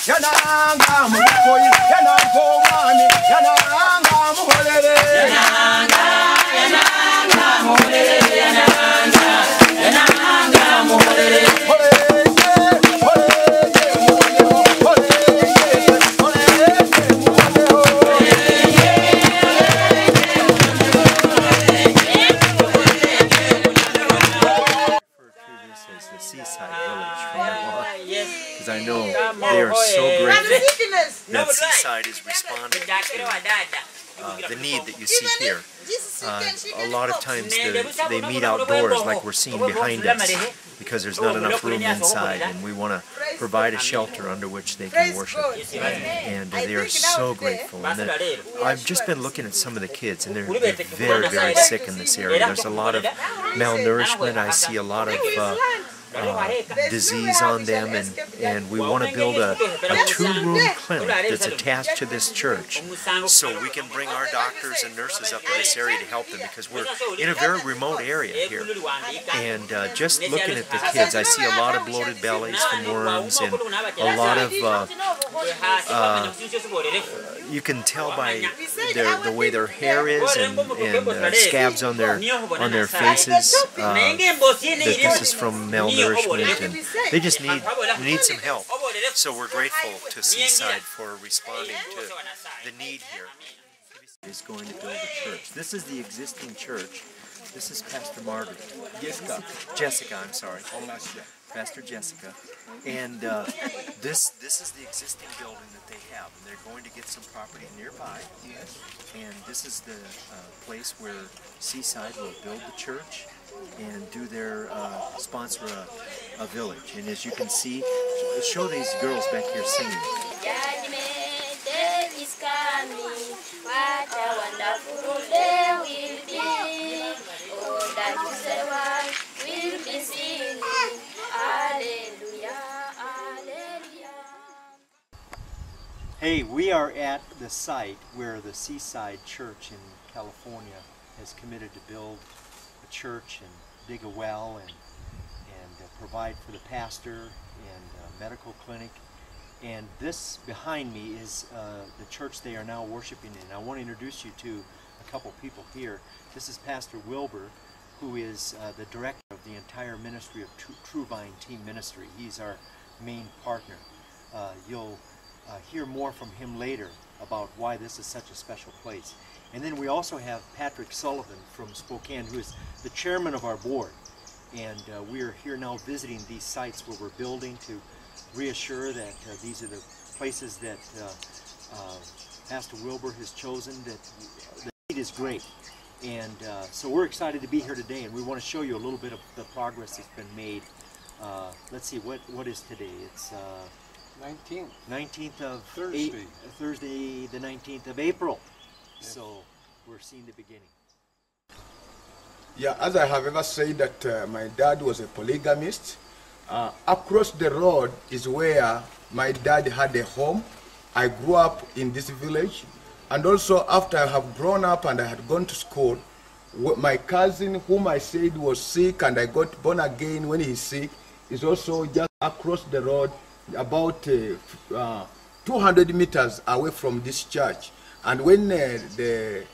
The Seaside village from now on, because I know they are so grateful that Seaside is responding to the need that you see here. A lot of times they meet outdoors like we're seeing behind us because there's not enough room inside, and we want to provide a shelter under which they can worship, and they are so grateful. And I've just been looking at some of the kids, and they're very, very sick in this area. There's a lot of malnourishment. I see a lot of disease on them, and we want to build a 2-room clinic that's attached to this church so we can bring our doctors and nurses up to this area to help them, because we're in a very remote area here. And just looking at the kids, I see a lot of bloated bellies from worms, and a lot of you can tell by the way their hair is and scabs on their faces that this is from malnourishment, and they just need some help. So we're grateful to Seaside for responding to the need here. Is going to build a church. This is the existing church. This is Pastor Margaret. Jessica, I'm sorry. Pastor Jessica. And this is the existing building that they have, and they're going to get some property nearby. And this is the place where Seaside will build the church and do their sponsor a village. And as you can see, show these girls back here singing. Judgment day is coming. What a wonderful day will be. Oh, that you say will be singing. Hallelujah, hallelujah. Hey, we are at the site where the Seaside Church in California has committed to build a church and dig a well and provide for the pastor and a medical clinic. And this behind me is the church they are now worshiping in. I want to introduce you to a couple people here. This is Pastor Wilbur, who is the director of the entire ministry of True Vine Team Ministry. He's our main partner. You'll hear more from him later about why this is such a special place. And then we also have Patrick Sullivan from Spokane, who is the chairman of our board. And we are here now visiting these sites where we're building to reassure that these are the places that Pastor Wilbur has chosen, that the need is great. And so we're excited to be here today, and we want to show you a little bit of the progress that's been made. Let's see, what is today? It's 19th of Thursday, the 19th of April. Yes. So we're seeing the beginning. Yeah, as I have ever said that my dad was a polygamist. Across the road is where my dad had a home. I grew up in this village, and also after I have grown up and I had gone to school, my cousin whom I said was sick and I got born again when he's sick is also just across the road, about 200 meters away from this church. And when the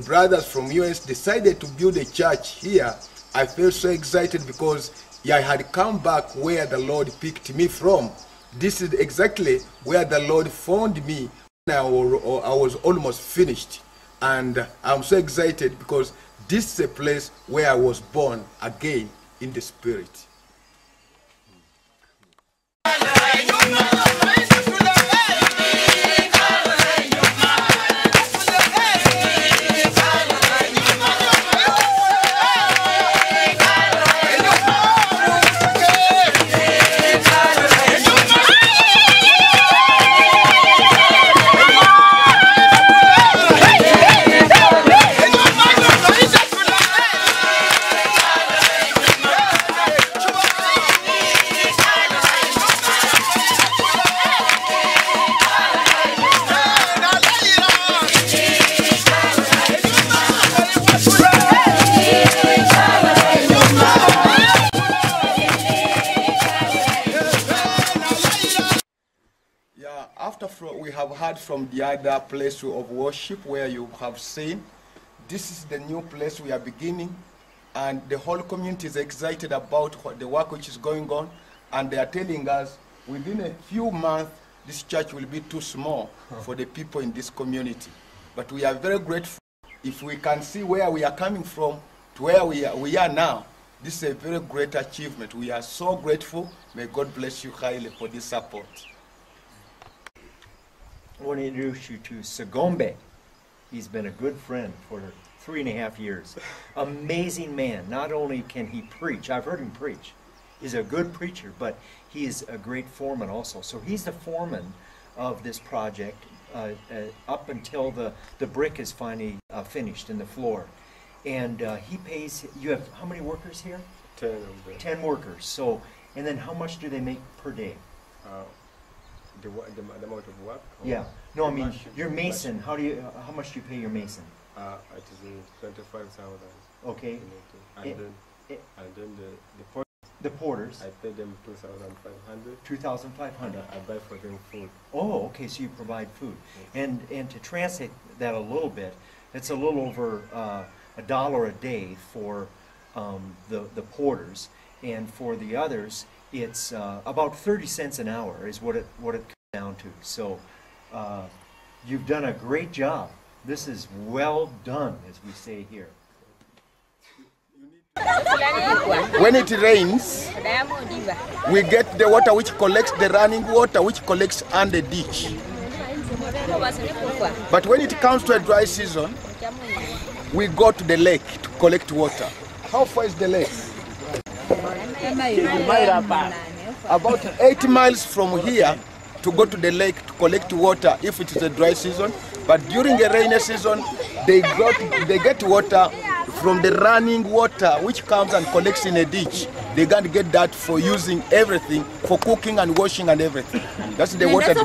brothers from US decided to build a church here, I felt so excited because I had come back where the Lord picked me from. This is exactly where the Lord found me when I was almost finished. And I'm so excited because this is a place where I was born again in the Spirit. we have heard from the other place of worship where you have seen, this is the new place we are beginning, and the whole community is excited about the work which is going on, and they are telling us within a few months this church will be too small for the people in this community. But we are very grateful. If we can see where we are coming from to where we are now, this is a very great achievement. We are so grateful. May God bless you highly for this support. I want to introduce you to Sagombe. He's been a good friend for 3.5 years. Amazing man. Not only can he preach, I've heard him preach. He's a good preacher, but he is a great foreman also. So he's the foreman of this project up until the brick is finally finished in the floor. And he pays, you have how many workers here? 10. 10 workers. So, and then how much do they make per day? The amount of work? Yeah. No, I mean, your mason, how much do you pay your mason? It is 25,000. Okay. And then the porters? I pay them 2,500. 2,500. I buy for them food. Oh, okay, so you provide food. And to translate that a little bit, it's a little over $1 a day for the porters, and for the others, it's about 30 cents an hour is what it comes down to. So you've done a great job. This is well done, as we say here. When it rains, we get the water which collects the running water, which collects on the ditch. But when it comes to a dry season, we go to the lake to collect water. How far is the lake? About 8 miles from here to go to the lake to collect water if it is a dry season. But during the rainy season, they get water from the running water which comes and collects in a ditch. They can get that for using everything, for cooking and washing and everything. That's the water.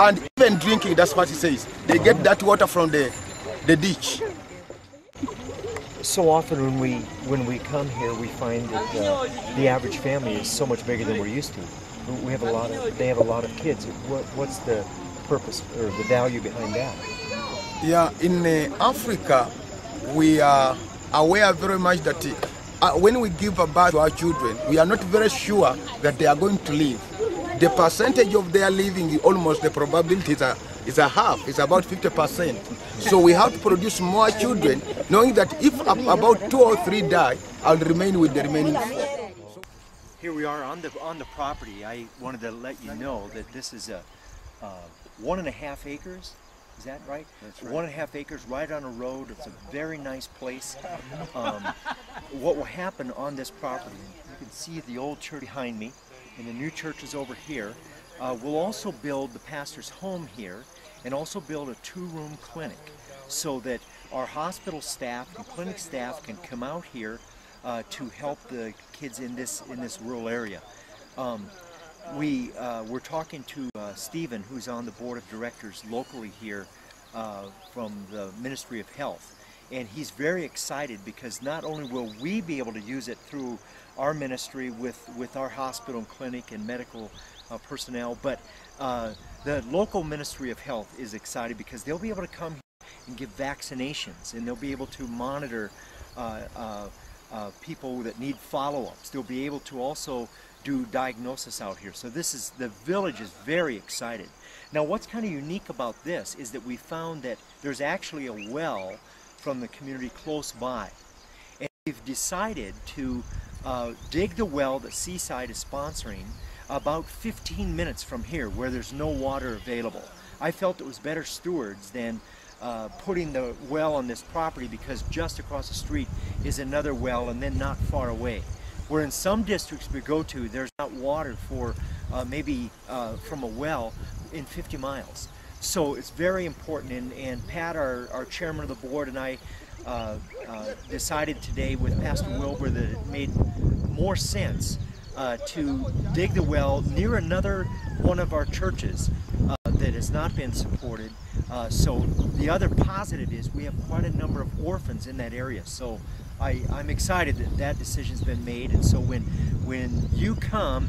And even drinking, that's what it says. They get that water from the ditch. So often when we come here, we find that the average family is so much bigger than we're used to. They have a lot of kids. What's the purpose or the value behind that? Yeah, in Africa, we are aware very much that when we give a birth to our children, we are not very sure that they are going to live. The percentage of their living, almost the probability is a half, it's about 50%. So we have to produce more children, knowing that if about 2 or 3 die, I'll remain with the remaining 4. Here we are on the property. I wanted to let you know that this is a 1.5 acres. Is that right? That's right. 1.5 acres right on a road. It's a very nice place. What will happen on this property, you can see the old church behind me, and the new church is over here. We'll also build the pastor's home here, and also build a 2-room clinic, so that our hospital staff and clinic staff can come out here to help the kids in this rural area. We're talking to Stephen, who's on the board of directors locally here from the Ministry of Health, and he's very excited because not only will we be able to use it through our ministry with our hospital and clinic and medical personnel, but the local Ministry of Health is excited because they'll be able to come here and give vaccinations, and they'll be able to monitor people that need follow-ups. They'll be able to also do diagnosis out here. So the village is very excited. Now what's kind of unique about this is that we found that there's actually a well from the community close by. And we've decided to dig the well that Seaside is sponsoring about 15 minutes from here where there's no water available. I felt it was better stewards than putting the well on this property, because just across the street is another well and then not far away. Where in some districts we go to, there's not water for maybe from a well in 50 miles. So it's very important, and Pat, our chairman of the board, and I decided today with Pastor Wilbur that it made more sense to dig the well near another one of our churches that has not been supported. So the other positive is we have quite a number of orphans in that area. So I'm excited that that decision's been made, and so when you come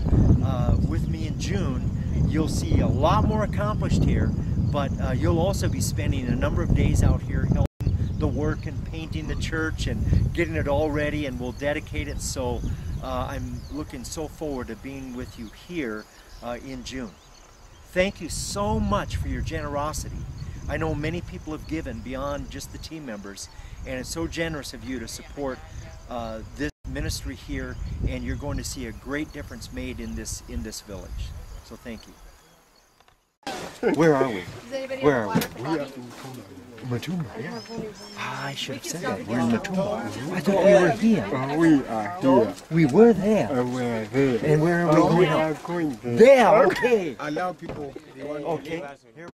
with me in June, you'll see a lot more accomplished here, but you'll also be spending a number of days out here helping the work and painting the church and getting it all ready, and we'll dedicate it. So I'm looking so forward to being with you here in June. Thank you so much for your generosity. I know many people have given beyond just the team members, and it's so generous of you to support this ministry here, and you're going to see a great difference made in this village. So thank you. Where are we? Where are we? We are in Matumba. Yeah. I should have said that. We're in Matumba. I thought we were here. We are here. We were there. We are there. And where are we going? We are going there. There, okay. Allow people. Okay. Here.